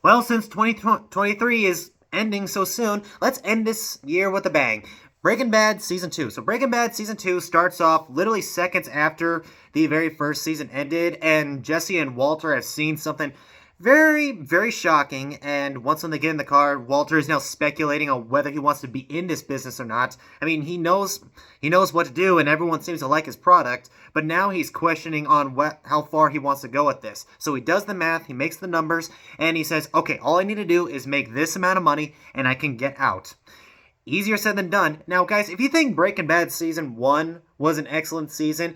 Well, since 2023 is ending so soon, let's end this year with a bang. Breaking Bad Season 2. So, Breaking Bad Season 2 starts off literally seconds after the very first season ended, and Jesse and Walter have seen something very, very shocking. And once when they get in the car, Walter is now speculating on whether he wants to be in this business or not. I mean, he knows what to do, and everyone seems to like his product. But now he's questioning on how far he wants to go with this. So he does the math, he makes the numbers, and he says, "Okay, all I need to do is make this amount of money, and I can get out." Easier said than done. Now, guys, if you think Breaking Bad Season 1 was an excellent season,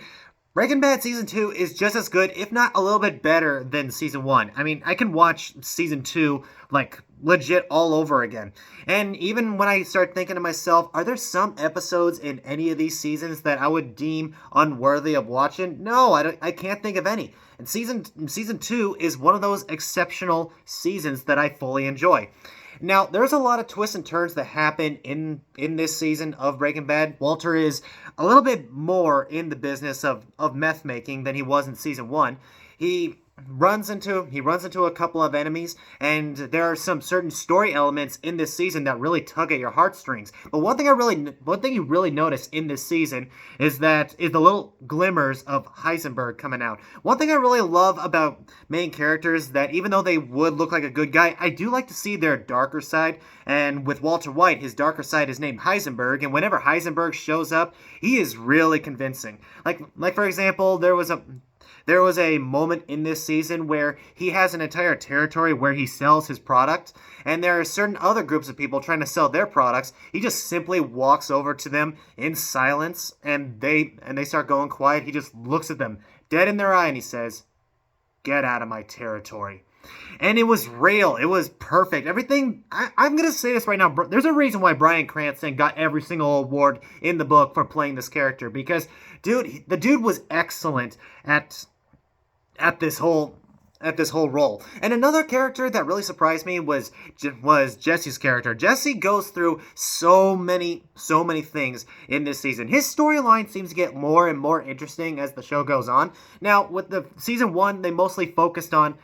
Breaking Bad Season 2 is just as good, if not a little bit better than Season 1. I mean, I can watch Season 2, like, legit all over again. And even when I start thinking to myself, are there some episodes in any of these seasons that I would deem unworthy of watching? No, I can't think of any. And season 2 is one of those exceptional seasons that I fully enjoy. Now, there's a lot of twists and turns that happen in this season of Breaking Bad. Walter is a little bit more in the business of meth making than he was in season 1. He he runs into a couple of enemies, and there are some certain story elements in this season that really tug at your heartstrings. But one thing you really notice in this season is the little glimmers of Heisenberg coming out. One thing I really love about main characters that even though they would look like a good guy, I do like to see their darker side. And with Walter White, his darker side is named Heisenberg, and whenever Heisenberg shows up, he is really convincing. Like for example, there was a moment in this season where he has an entire territory where he sells his product, and there are certain other groups of people trying to sell their products. He just simply walks over to them in silence, and they start going quiet. He just looks at them dead in their eye, and he says, "Get out of my territory." And it was real. It was perfect. Everything. I'm gonna say this right now. There's a reason why Bryan Cranston got every single award in the book for playing this character, because, the dude was excellent at this whole role. And another character that really surprised me was Jesse's character. Jesse goes through so many things in this season. His storyline seems to get more and more interesting as the show goes on. Now, with the season 1, they mostly focused on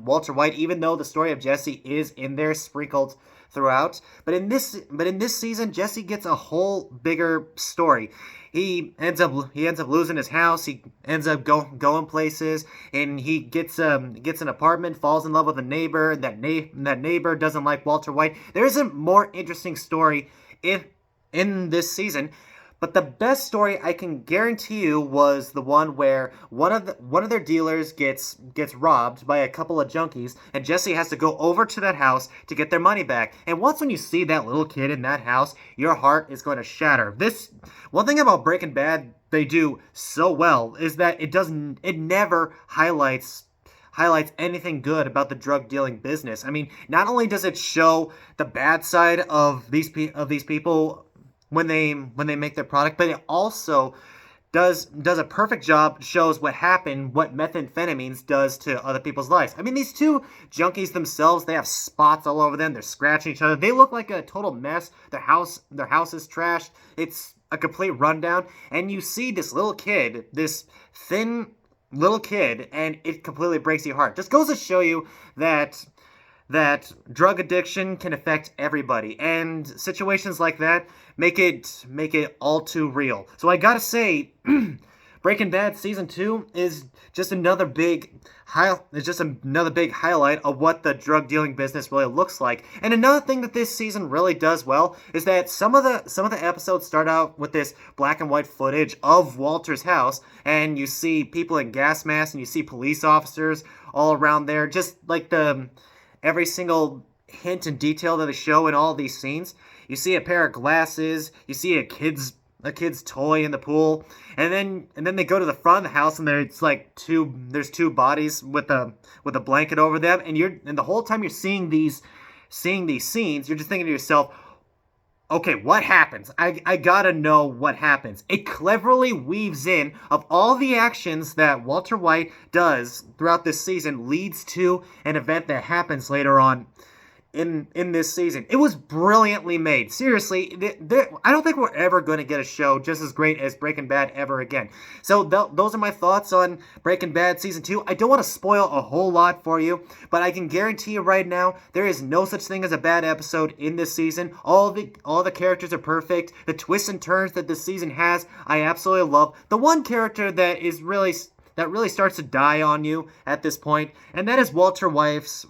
Walter White, even though the story of Jesse is in there sprinkled throughout. But in this season, Jesse gets a whole bigger story. He ends up losing his house. He ends up going places, and he gets an apartment, falls in love with a neighbor. That neighbor doesn't like Walter White. There's a more interesting story in this season. But the best story I can guarantee you was the one where one of their dealers gets robbed by a couple of junkies, and Jesse has to go over to that house to get their money back. And once when you see that little kid in that house, your heart is going to shatter. This one thing about Breaking Bad they do so well is that it never highlights anything good about the drug dealing business. I mean, not only does it show the bad side of these people when they make their product, but it also does a perfect job, shows what methamphetamines does to other people's lives. I mean, these two junkies themselves, they have spots all over them. They're scratching each other. They look like a total mess. Their house is trashed. It's a complete rundown. And you see this thin little kid, and it completely breaks your heart. Just goes to show you that drug addiction can affect everybody, and situations like that make it all too real. So I gotta say, Breaking Bad season 2 is just another big highlight of what the drug dealing business really looks like. And another thing that this season really does well is that some of the episodes start out with this black and white footage of Walter's house, and you see people in gas masks, and you see police officers all around there, just like every single hint and detail that they show in all these scenes. You see a pair of glasses, you see a kid's toy in the pool, and then they go to the front of the house, and there's two bodies with a blanket over them, and the whole time you're seeing these scenes, you're just thinking to yourself, okay, what happens? I gotta know what happens. It cleverly weaves in of all the actions that Walter White does throughout this season leads to an event that happens later on in this season. It was brilliantly made. Seriously, I don't think we're ever going to get a show just as great as Breaking Bad ever again. So those are my thoughts on Breaking Bad Season 2. I don't want to spoil a whole lot for you, but I can guarantee you right now, there is no such thing as a bad episode in this season. All the characters are perfect. The twists and turns that this season has, I absolutely love. The one character that really starts to die on you at this point, and that is Walter White's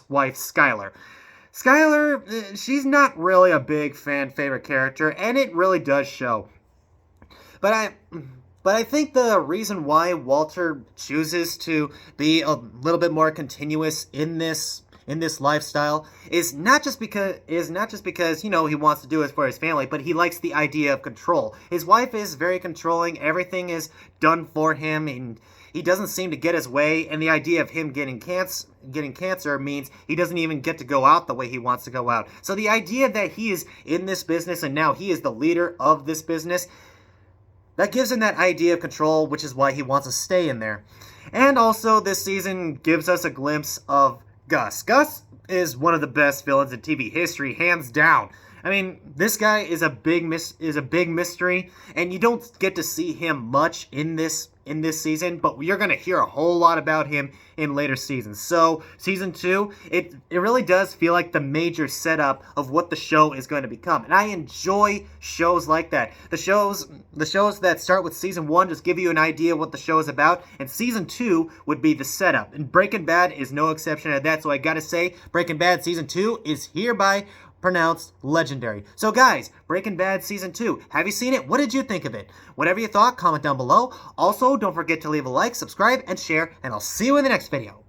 wife, Skyler. Skyler, she's not really a big fan favorite character, and it really does show. But I think the reason why Walter chooses to be a little bit more continuous in this lifestyle is not just because he wants to do it for his family, but he likes the idea of control. His wife is very controlling. Everything is done for him, and he doesn't seem to get his way, and the idea of him getting cancer means he doesn't even get to go out the way he wants to go out. So the idea that he is in this business and now he is the leader of this business, that gives him that idea of control, which is why he wants to stay in there. And also, this season gives us a glimpse of Gus. Gus is one of the best villains in TV history, hands down. I mean, this guy is a big mystery, and you don't get to see him much in this season, but you're going to hear a whole lot about him in later seasons. So, season 2, it really does feel like the major setup of what the show is going to become. And I enjoy shows like that. The shows that start with season 1 just give you an idea of what the show is about, and season 2 would be the setup. And Breaking Bad is no exception to that, so I gotta say, Breaking Bad season 2 is hereby pronounced legendary. So guys, Breaking Bad Season 2, have you seen it? What did you think of it? Whatever you thought, comment down below. Also, don't forget to leave a like, subscribe, and share, and I'll see you in the next video.